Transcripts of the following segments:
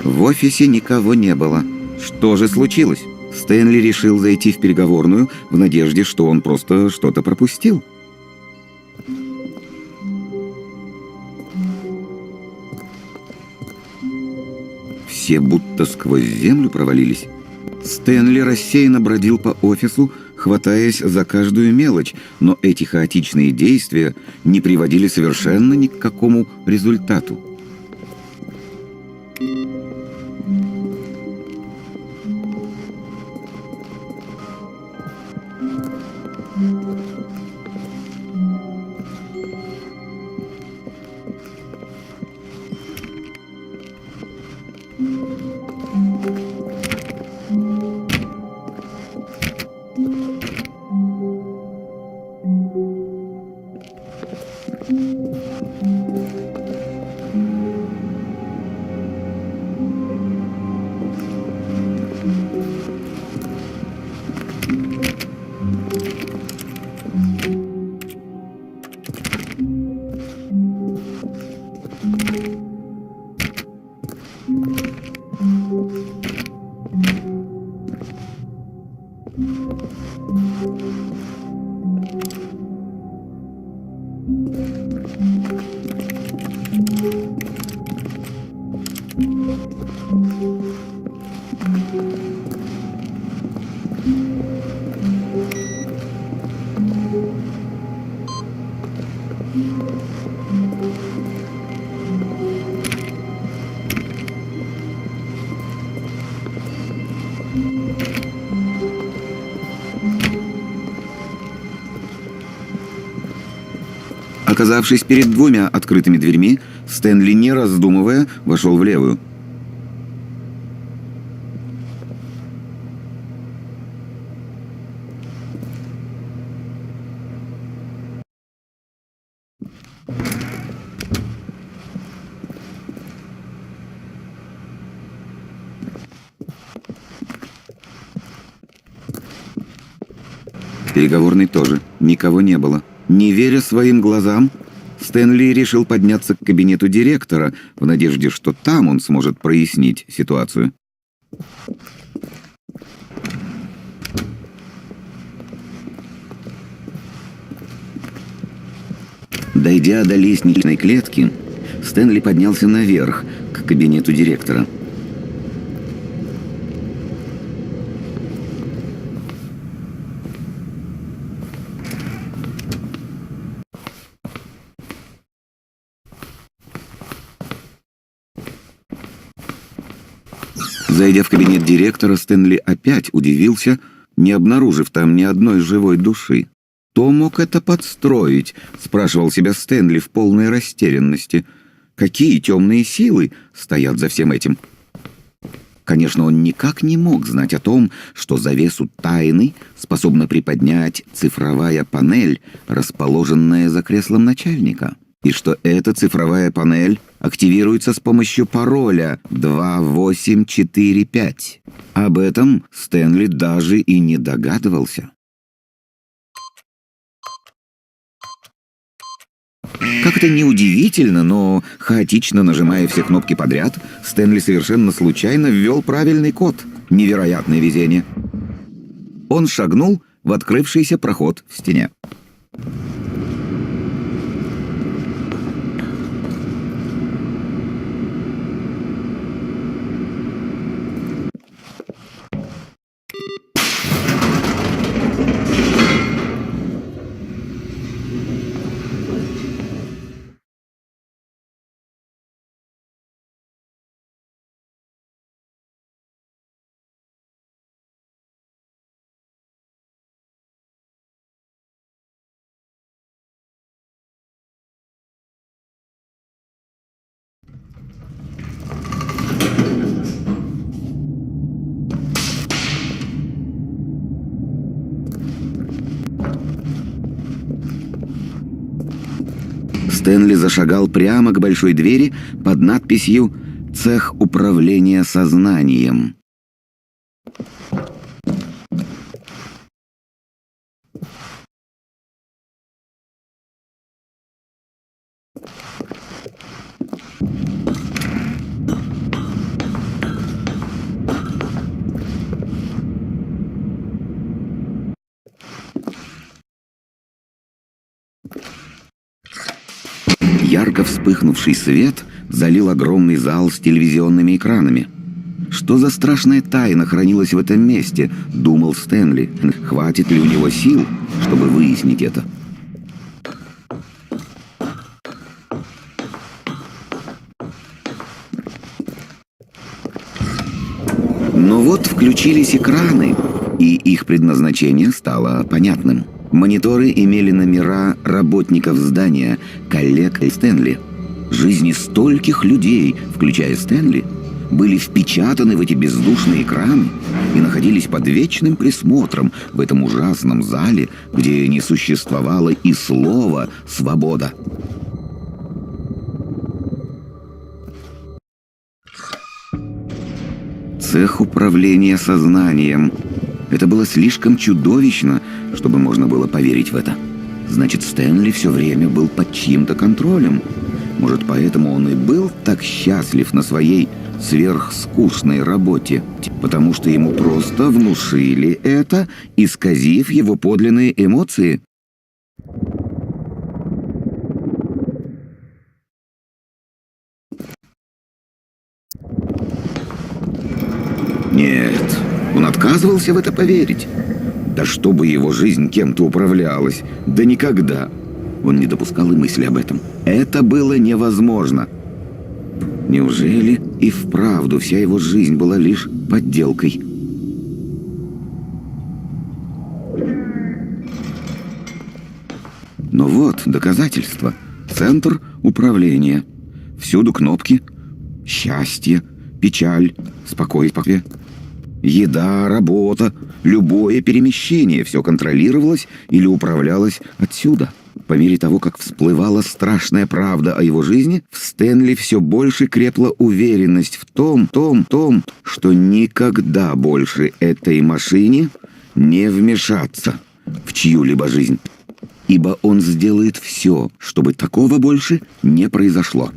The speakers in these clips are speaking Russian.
В офисе никого не было. Что же случилось? Стэнли решил зайти в переговорную в надежде, что он просто что-то пропустил. Все будто сквозь землю провалились. Стэнли рассеянно бродил по офису, хватаясь за каждую мелочь, но эти хаотичные действия не приводили совершенно ни к какому результату. Оказавшись перед двумя открытыми дверьми, Стэнли, не раздумывая, вошел в левую. В переговорной тоже никого не было. Не веря своим глазам, Стэнли решил подняться к кабинету директора в надежде, что там он сможет прояснить ситуацию. Дойдя до лестничной клетки, Стэнли поднялся наверх, к кабинету директора. Зайдя в кабинет директора, Стэнли опять удивился, не обнаружив там ни одной живой души. «Кто мог это подстроить?» – спрашивал себя Стэнли в полной растерянности. «Какие темные силы стоят за всем этим?» Конечно, он никак не мог знать о том, что завесу тайны способна приподнять цифровая панель, расположенная за креслом начальника. И что эта цифровая панель активируется с помощью пароля 2845. Об этом Стэнли даже и не догадывался. Как это ни удивительно, но хаотично нажимая все кнопки подряд, Стэнли совершенно случайно ввел правильный код. Невероятное везение. Он шагнул в открывшийся проход в стене. Стэнли зашагал прямо к большой двери под надписью «Цех управления сознанием». Ярко вспыхнувший свет залил огромный зал с телевизионными экранами. Что за страшная тайна хранилась в этом месте, думал Стэнли. Хватит ли у него сил, чтобы выяснить это? Но вот включились экраны, и их предназначение стало понятным. Мониторы имели номера работников здания, коллег Стэнли. Жизни стольких людей, включая Стэнли, были впечатаны в эти бездушные экраны и находились под вечным присмотром в этом ужасном зале, где не существовало и слова «свобода». Цех управления сознанием. Это было слишком чудовищно, чтобы можно было поверить в это. Значит, Стэнли все время был под чьим-то контролем. Может, поэтому он и был так счастлив на своей сверхскучной работе, потому что ему просто внушили это, исказив его подлинные эмоции. Нет, он отказывался в это поверить. Да чтобы его жизнь кем-то управлялась, да никогда. Он не допускал и мысли об этом. Это было невозможно. Неужели и вправду вся его жизнь была лишь подделкой? Но вот доказательство. Центр управления. Всюду кнопки. Счастье, печаль, спокойствие. Еда, работа, любое перемещение. Все контролировалось или управлялось отсюда. По мере того, как всплывала страшная правда о его жизни, в Стэнли все больше крепла уверенность в том, что никогда больше этой машине не вмешаться в чью-либо жизнь. Ибо он сделает все, чтобы такого больше не произошло.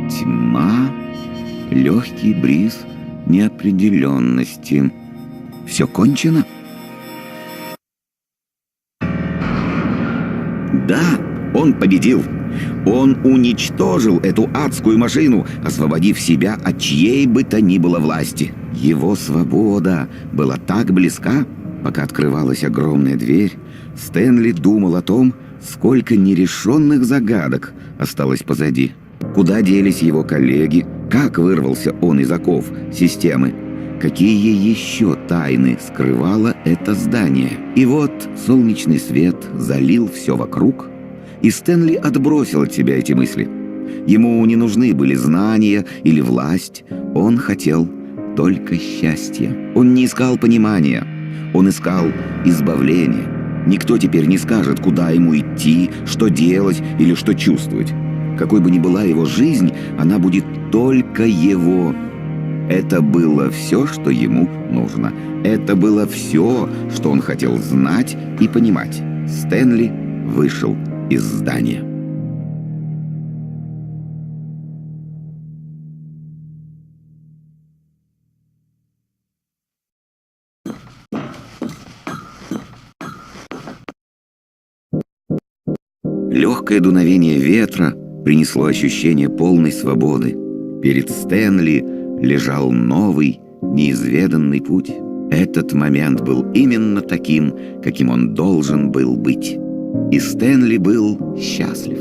Тьма, легкий бриз неопределенности. Все кончено? Да, он победил. Он уничтожил эту адскую машину, освободив себя от чьей бы то ни было власти. Его свобода была так близка, пока открывалась огромная дверь. Стэнли думал о том, сколько нерешенных загадок осталось позади. Куда делись его коллеги? Как вырвался он из оков системы? Какие еще тайны скрывало это здание? И вот солнечный свет залил все вокруг, и Стэнли отбросил от себя эти мысли. Ему не нужны были знания или власть. Он хотел только счастья. Он не искал понимания. Он искал избавления. Никто теперь не скажет, куда ему идти, что делать или что чувствовать. Какой бы ни была его жизнь, она будет только его. Это было все, что ему нужно. Это было все, что он хотел знать и понимать. Стэнли вышел из здания. Легкое дуновение ветра принесло ощущение полной свободы. Перед Стэнли лежал новый, неизведанный путь. Этот момент был именно таким, каким он должен был быть. И Стэнли был счастлив.